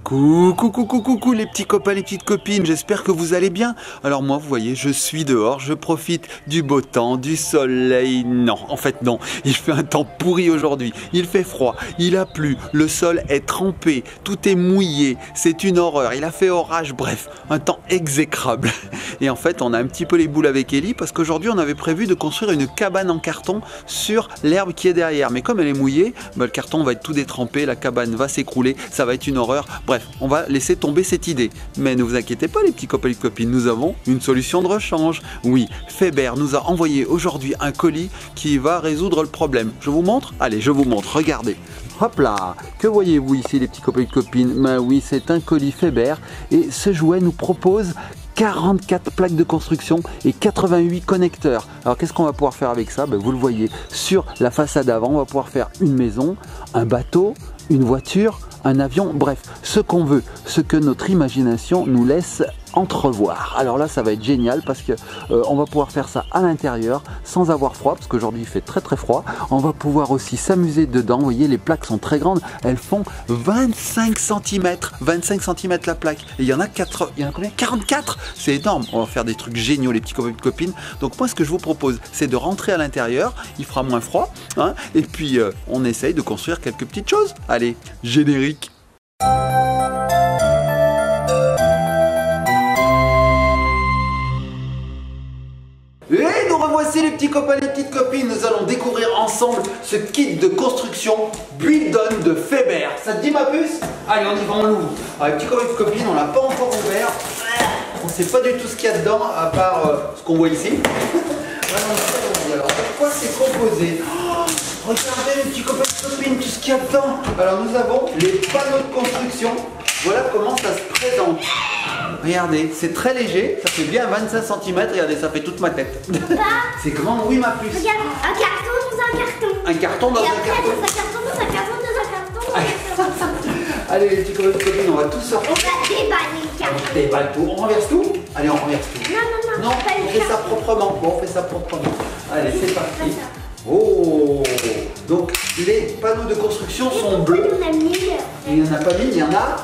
Coucou les petits copains, les petites copines, j'espère que vous allez bien. Alors moi, vous voyez, je suis dehors, je profite du beau temps, du soleil. Non, en fait non, il fait un temps pourri aujourd'hui, il fait froid, il a plu, le sol est trempé, tout est mouillé, c'est une horreur, il a fait orage, bref, un temps exécrable. Et en fait, on a un petit peu les boules avec Ellie parce qu'aujourd'hui, on avait prévu de construire une cabane en carton sur l'herbe qui est derrière. Mais comme elle est mouillée, le carton va être tout détrempé, la cabane va s'écrouler, ça va être une horreur. Bref, on va laisser tomber cette idée. Mais ne vous inquiétez pas les petits copains et les copines, nous avons une solution de rechange. Oui, Faber nous a envoyé aujourd'hui un colis qui va résoudre le problème. Je vous montre? Allez, je vous montre, regardez. Hop là, que voyez-vous ici les petits copains et les copines? Ben oui, c'est un colis Faber et ce jouet nous propose 44 plaques de construction et 88 connecteurs. Alors qu'est-ce qu'on va pouvoir faire avec ça? Ben, vous le voyez sur la façade avant, on va pouvoir faire une maison, un bateau, une voiture, un avion, bref, ce qu'on veut, ce que notre imagination nous laisse entrevoir. Alors là, ça va être génial parce que on va pouvoir faire ça à l'intérieur sans avoir froid, parce qu'aujourd'hui il fait très très froid. On va pouvoir aussi s'amuser dedans. Vous voyez, les plaques sont très grandes, elles font 25 cm, 25 cm la plaque. Et il y en a combien? 44. C'est énorme. On va faire des trucs géniaux les petits copains et copines. Donc moi, ce que je vous propose, c'est de rentrer à l'intérieur. Il fera moins froid, hein, et puis on essaye de construire quelques petites choses. Allez, générique. Et nous revoici les petits copains et les petites copines, nous allons découvrir ensemble ce kit de construction Build-On de Faber. Ça te dit ma puce? Allez, on y va, on l'ouvre. Alors les petits copains et les copines, on l'a pas encore ouvert. On ne sait pas du tout ce qu'il y a dedans, à part ce qu'on voit ici. Alors de quoi c'est composé? Regardez les petits copains et copines, tout ce qu'il y a dedans. Alors nous avons les panneaux de construction. Voilà comment ça se présente. Regardez, c'est très léger, ça fait bien 25 cm, regardez, ça fait toute ma tête. C'est grand, oui ma puce. Regarde, un carton dans un carton. Un carton dans un carton. Dans un carton, dans un carton, dans un carton. Allez les petits copains et copines, on va tout sortir. On va déballer le carton. On déballe tout, on renverse tout. Allez, on renverse tout. Non, Non, on fait ça proprement. Bon, on fait ça proprement. Allez, c'est parti. Oh, donc les panneaux de construction sont bleus. Il n'y en a pas mis, il y en a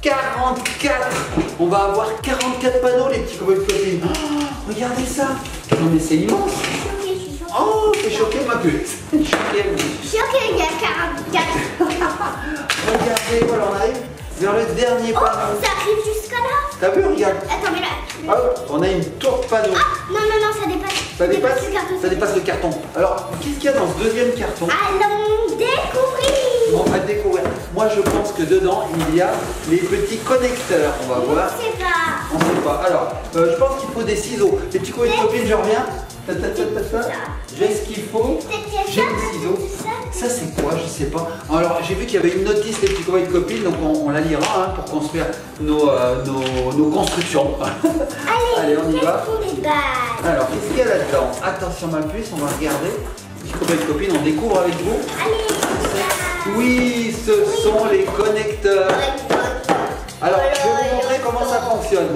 44. On va avoir 44 panneaux les petits copains et copines. Oh, regardez ça. Non mais c'est immense. Oh, t'es choqué ma puce. Choqué, il y a 44. Regardez, voilà, on arrive vers le dernier panneau. Ça arrive jusqu'à là. T'as vu, regarde. Attends, mais là. Hop, on a une tour de panneau. Ah, non, ça dépasse. Ça dépasse le carton. Ça dépasse le carton. Alors, qu'est-ce qu'il y a dans ce deuxième carton? Allons découvrir. On va découvrir. Moi, je pense que dedans, il y a les petits connecteurs. On va voir. On sait pas. On sait pas. Alors, je pense qu'il faut des ciseaux. Les petits copains et copines, je reviens. J'ai ce qu'il faut. J'ai les ciseaux. Ça, c'est quoi? Je sais pas. Alors, j'ai vu qu'il y avait une notice, les petits copains et copines, donc on la lira hein, pour construire nos constructions. Allez, on y va. Alors, qu'est-ce qu'il y a là-dedans? Attention, ma puce, on va regarder. Les petits copains et copines, on découvre avec vous. Oui, ce sont les connecteurs. Alors, je vais vous montrer comment ça fonctionne.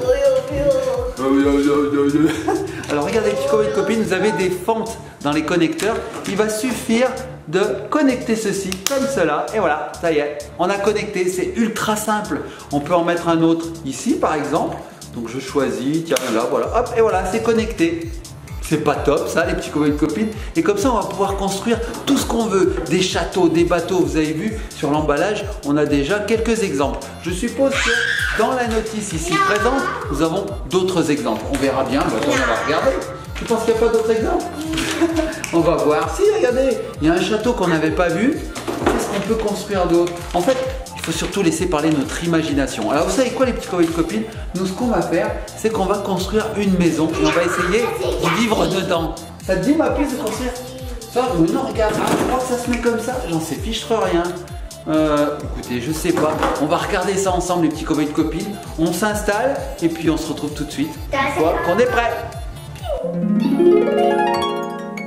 Alors, regardez, les petits copains et copines, vous avez des fentes dans les connecteurs. Il va suffire de connecter ceci comme cela. Et voilà, ça y est, on a connecté. C'est ultra simple. On peut en mettre un autre ici, par exemple. Donc, je choisis, tiens, là, voilà. Hop, et voilà, c'est connecté. C'est pas top ça les petits copains et copines. Et comme ça on va pouvoir construire tout ce qu'on veut. Des châteaux, des bateaux. Vous avez vu sur l'emballage, on a déjà quelques exemples. Je suppose que dans la notice ici présente, nous avons d'autres exemples. On verra bien, on va regarder. Tu penses qu'il n'y a pas d'autres exemples? On va voir. Si, regardez, il y a un château qu'on n'avait pas vu. Qu'est-ce qu'on peut construire d'autre? En fait, il faut surtout laisser parler notre imagination. Alors vous savez quoi les petits copains et copines? Nous ce qu'on va faire, c'est qu'on va construire une maison et on va essayer de vivre dedans. Ça te dit ma puce de construire ça? Non, regarde, je crois que ça se met comme ça. J'en sais fichtre rien. Écoutez, je sais pas. On va regarder ça ensemble les petits copains et copines. On s'installe et puis on se retrouve tout de suite. Une fois qu'on est prêt.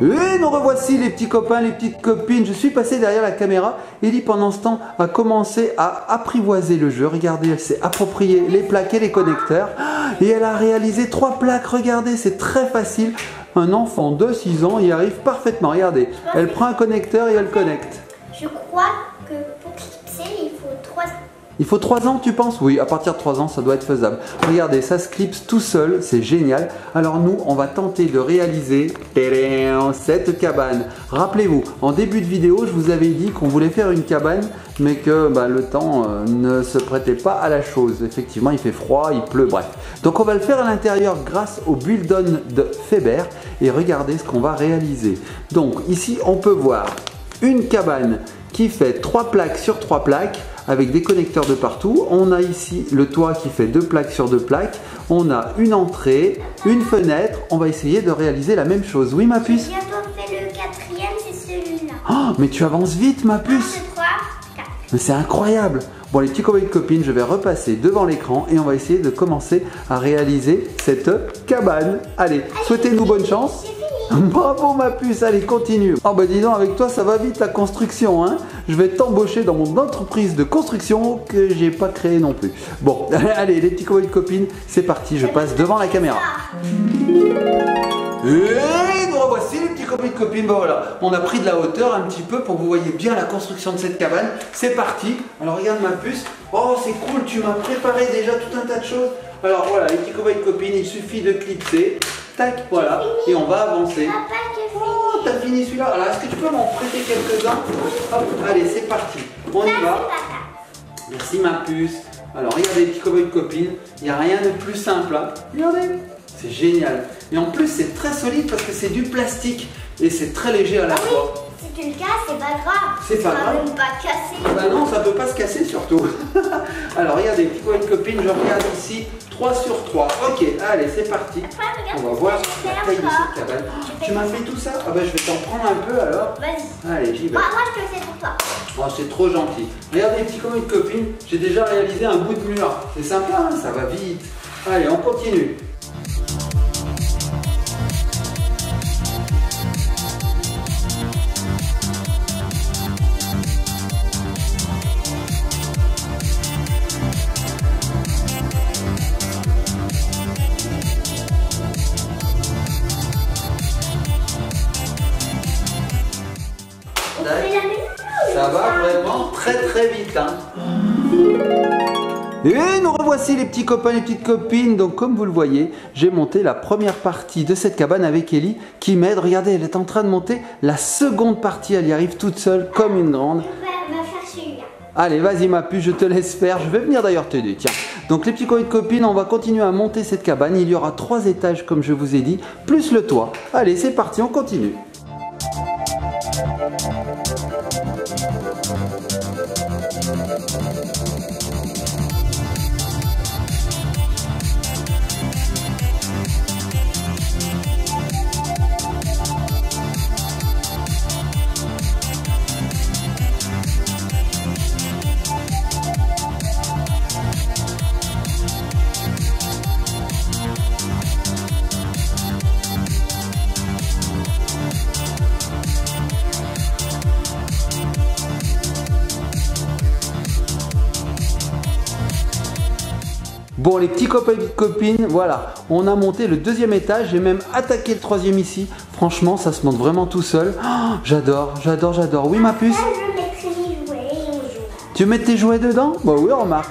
Et nous revoici les petits copains, les petites copines. Je suis passé derrière la caméra. Ellie pendant ce temps a commencé à apprivoiser le jeu. Regardez, elle s'est approprié les plaques et les connecteurs. Et elle a réalisé 3 plaques. Regardez, c'est très facile. Un enfant de 6 ans y arrive parfaitement. Regardez, elle prend un connecteur et elle connecte. Je crois que pour clipser, il faut 3 Il faut 3 ans, tu penses? Oui, à partir de 3 ans, ça doit être faisable. Regardez, ça se clipse tout seul, c'est génial. Alors nous, on va tenter de réaliser cette cabane. Rappelez-vous, en début de vidéo, je vous avais dit qu'on voulait faire une cabane, mais que le temps ne se prêtait pas à la chose. Effectivement, il fait froid, il pleut, bref. Donc on va le faire à l'intérieur grâce au Buildon de Feber. Et regardez ce qu'on va réaliser. Donc ici, on peut voir une cabane qui fait 3 plaques sur 3 plaques, avec des connecteurs de partout. On a ici le toit qui fait 2 plaques sur 2 plaques. On a une entrée, une fenêtre. On va essayer de réaliser la même chose. Oui, ma puce? J'ai bientôt fait le 4e, c'est celui-là. Oh, mais tu avances vite, ma 1, 2, puce. 3, 4. Mais c'est incroyable. Bon, les petits copains et copines, je vais repasser devant l'écran et on va essayer de commencer à réaliser cette cabane. Allez, souhaitez-nous bonne chance. C'est fini. Bravo ma puce, allez continue. Oh bah dis donc, avec toi ça va vite la construction, hein. Je vais t'embaucher dans mon entreprise de construction que j'ai pas créée non plus. Bon, allez les petits copains et copines, c'est parti, je passe devant la caméra. Et nous revoici les petits copains et copines. Bon voilà, on a pris de la hauteur un petit peu pour que vous voyez bien la construction de cette cabane. C'est parti. Alors regarde ma puce. Oh c'est cool, tu m'as préparé déjà tout un tas de choses. Alors voilà, les petits copains et copines, il suffit de clipser. Tac, voilà, et on va avancer. Papa, j'ai Oh, t'as fini celui-là. Alors, est-ce que tu peux m'en prêter quelques-uns? Hop, allez, c'est parti. On y va. Merci ma puce. Alors, regardez les petits copains et copines, il n'y a rien de plus simple. Hein. Regardez, c'est génial. Et en plus, c'est très solide parce que c'est du plastique et c'est très léger à la fois. Si tu le casses, c'est pas grave. C'est pas grave. Ça va même pas casser. Bah non, ça peut pas se casser surtout. Alors, regardez, les petits copains et copines, je regarde ici. 3 sur 3. Ok, allez, c'est parti. Après, regarde On va ce voir que je la fais taille de encore. cette cabane. Tu m'as fait tout ça? Ah bah je vais t'en prendre un peu alors. Vas-y. Allez, j'y vais. Moi, je te le fais pour toi. Oh, c'est trop gentil. Regardez les petits copains et copines, j'ai déjà réalisé un bout de mur. C'est sympa, hein, ça va vite. Allez, on continue. On fait la même chose. Ça va vraiment très vite. Hein. Et nous revoici les petits copains et les petites copines. Donc comme vous le voyez, j'ai monté la première partie de cette cabane avec Ellie qui m'aide. Regardez, elle est en train de monter la seconde partie. Elle y arrive toute seule comme une grande. On va faire celui-là. Allez, vas-y ma puce, je te laisse faire. Je vais venir d'ailleurs t'aider, tiens. Donc les petits copains et copines, on va continuer à monter cette cabane. Il y aura 3 étages comme je vous ai dit, plus le toit. Allez, c'est parti, on continue. Bon les petits copains et petites copines, voilà, on a monté le 2e étage, j'ai même attaqué le 3e ici. Franchement, ça se monte vraiment tout seul. Oh, j'adore. Oui ma puce? Là, je mettrai mes jouets et on joue. Tu veux mettre tes jouets dedans? Bah oui, remarque.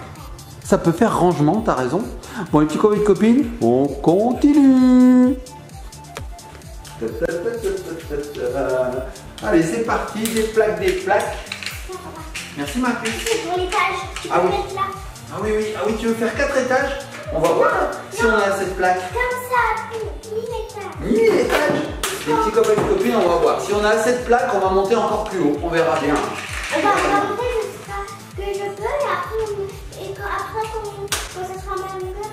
Ça peut faire rangement, t'as raison. Bon les petits copains et copines, on continue. Allez, c'est parti, des plaques. Merci ma puce. C'est pour l'étage. Tu peux Ah oui. mettre là. Ah oui, tu veux faire 4 étages? On va voir si on a cette plaque. Comme ça, 1000 étages. 1000 étages. Les petits copains et copines, on va voir. Si on a assez de plaques, on va monter encore plus haut. On verra bien. On va monter jusqu'à ce que je peux et après, quand ça sera ma longueur,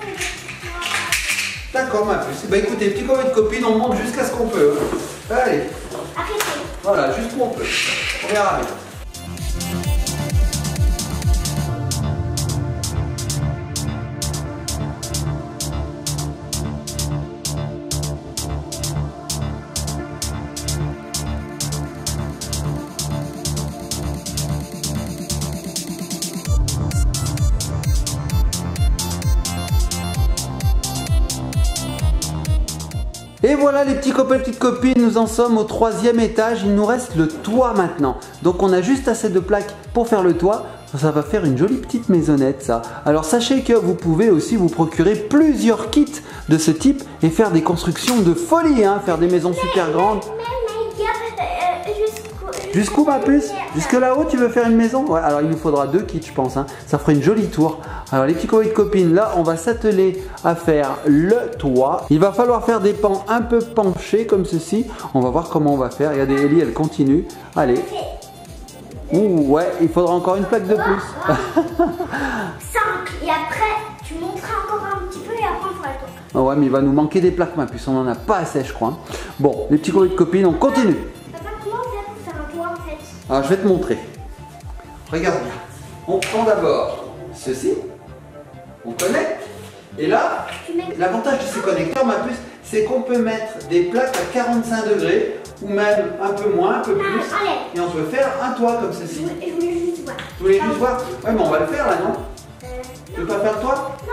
D'accord ma puce. Bah écoutez, les petits copains et copines, on monte jusqu'à ce qu'on peut. Allez, arrêtez. voilà, jusqu'où on peut. On verra bien. Et voilà les petits copains et petites copines, nous en sommes au 3e étage, il nous reste le toit maintenant. Donc on a juste assez de plaques pour faire le toit. Ça va faire une jolie petite maisonnette ça. Alors sachez que vous pouvez aussi vous procurer plusieurs kits de ce type et faire des constructions de folie, hein, faire des maisons super grandes. Jusqu'où ma puce? Jusque là-haut tu veux faire une maison? Ouais, alors il nous faudra 2 kits je pense, hein. Ça ferait une jolie tour. Alors les petits copains et copines, là on va s'atteler à faire le toit. Il va falloir faire des pans un peu penchés comme ceci. On va voir comment on va faire. Regardez Ellie, elle continue. Allez. Ouh ouais, il faudra encore une plaque de plus. 5 et après tu monteras encore un petit peu et après on fera le tour. Oh ouais mais il va nous manquer des plaques ma puce, on en a pas assez je crois. Bon, les petits copains et copines, on continue. Papa, comment on fait pour faire un toit en fait? Alors je vais te montrer. Regarde bien. On prend d'abord ceci. On connecte. Et là, l'avantage de ces connecteurs ma puce, c'est qu'on peut mettre des plaques à 45 degrés ou même un peu moins, un peu plus. Et on peut faire un toit comme ceci. Je voulais juste voir. Tu voulais juste voir? Ouais mais on va le faire là non? Tu veux pas faire le toit? Non,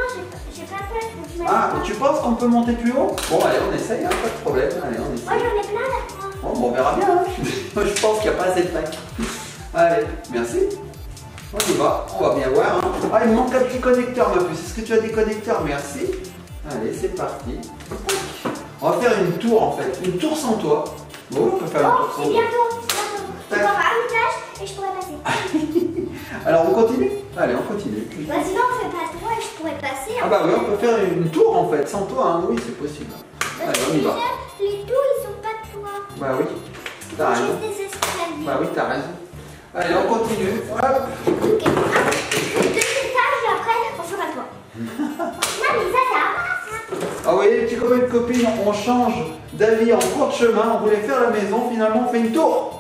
j'ai pas fait. Faut que je mette Ah, mais tu penses qu'on peut monter plus haut? Bon allez on essaye, hein, pas de problème. Allez on essaye. Moi j'en ai plein là. Bon, on verra bien. Hein. Je pense qu'il n'y a pas assez de plaques. Allez, merci. On y va, on va bien voir. Hein. Ah, il me manque un petit connecteur ma puce. Est-ce que tu as des connecteurs? Merci. Allez, c'est parti. On va faire une tour en fait. Une tour sans toit. Bon, on peut faire une tour sans C'est toit. bientôt. Encore un étage et je pourrais passer. Alors on continue? Allez, on continue. Bah sinon on fait pas de toit et je pourrais passer. Ah bah oui, on peut faire une tour en fait, sans toit. Hein. Oui, c'est possible. Allez, on y va. Les tours ils sont pas de toit. Bah oui, t'as raison. Juste des escaliers. Bah oui, t'as raison. Allez, on continue. Hop. Ok. 2 étages et après on fera le toit. Non mais ça va. Ah oui, les petits copains et copines, on change d'avis en cours de chemin. On voulait faire la maison, finalement on fait une tour.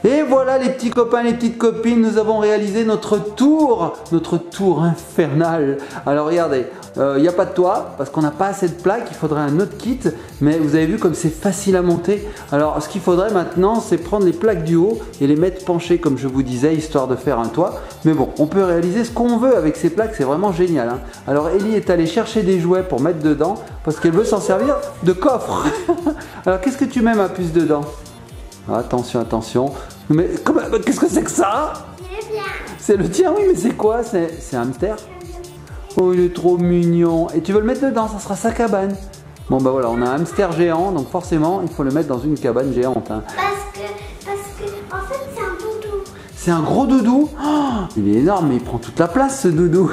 Et voilà les petits copains, les petites copines, nous avons réalisé notre tour infernal. Alors regardez, il n'y a pas de toit parce qu'on n'a pas assez de plaques, il faudrait un autre kit, mais vous avez vu comme c'est facile à monter. Alors ce qu'il faudrait maintenant, c'est prendre les plaques du haut et les mettre penchées comme je vous disais, histoire de faire un toit. Mais bon, on peut réaliser ce qu'on veut avec ces plaques, c'est vraiment génial. Hein. Alors Ellie est allée chercher des jouets pour mettre dedans parce qu'elle veut s'en servir de coffre. Alors qu'est-ce que tu mets ma puce dedans? Attention, attention. Mais qu'est-ce que c'est que ça? C'est le tien, oui, mais c'est quoi? C'est un hamster? Oh, il est trop mignon. Et tu veux le mettre dedans, ça sera sa cabane. Bon, bah voilà, on a un hamster géant, donc forcément, il faut le mettre dans une cabane géante. Hein. Parce que, en fait, c'est un doudou. C'est un gros doudou? Oh, il est énorme, mais il prend toute la place, ce doudou.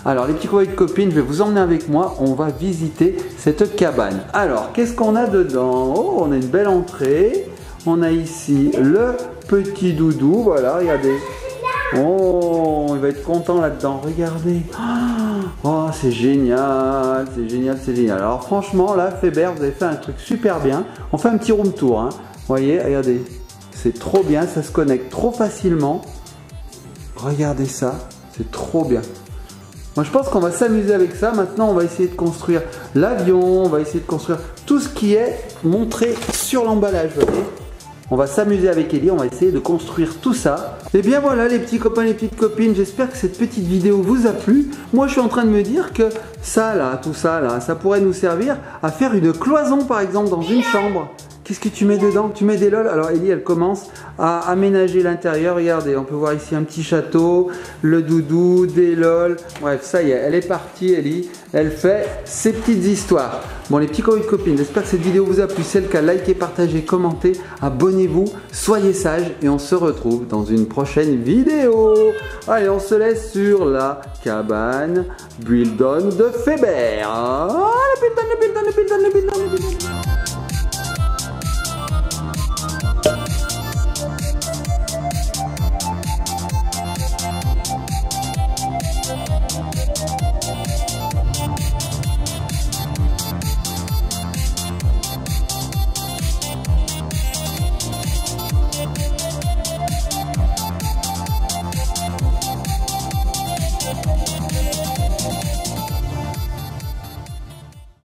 Alors, les petits copains et copines, je vais vous emmener avec moi. On va visiter cette cabane. Alors, qu'est-ce qu'on a dedans? Oh, on a une belle entrée. On a ici le petit doudou, voilà, regardez. Oh, il va être content là-dedans, regardez. Oh, c'est génial, c'est génial, c'est génial. Alors franchement, là, Faber, vous avez fait un truc super bien. On fait un petit room tour, hein. Vous voyez, regardez. C'est trop bien, ça se connecte trop facilement. Regardez ça, c'est trop bien. Moi, je pense qu'on va s'amuser avec ça. Maintenant, on va essayer de construire l'avion, on va essayer de construire tout ce qui est montré sur l'emballage, vous voyez. On va s'amuser avec Ellie, on va essayer de construire tout ça. Et bien voilà les petits copains, les petites copines, j'espère que cette petite vidéo vous a plu. Moi je suis en train de me dire que ça là, tout ça là, ça pourrait nous servir à faire une cloison par exemple dans une chambre. Qu'est-ce que tu mets dedans? Tu mets des lol. Alors Ellie elle commence à aménager l'intérieur. Regardez, on peut voir ici un petit château, le doudou, des lol. Bref, ça y est, elle est partie Ellie. Elle fait ses petites histoires. Bon les petits copains et copines, j'espère que cette vidéo vous a plu. C'est le cas, likez, partagez, commentez, abonnez-vous, soyez sages et on se retrouve dans une prochaine vidéo. Allez, on se laisse sur la cabane Buildon de Faber. Ah, le buildon.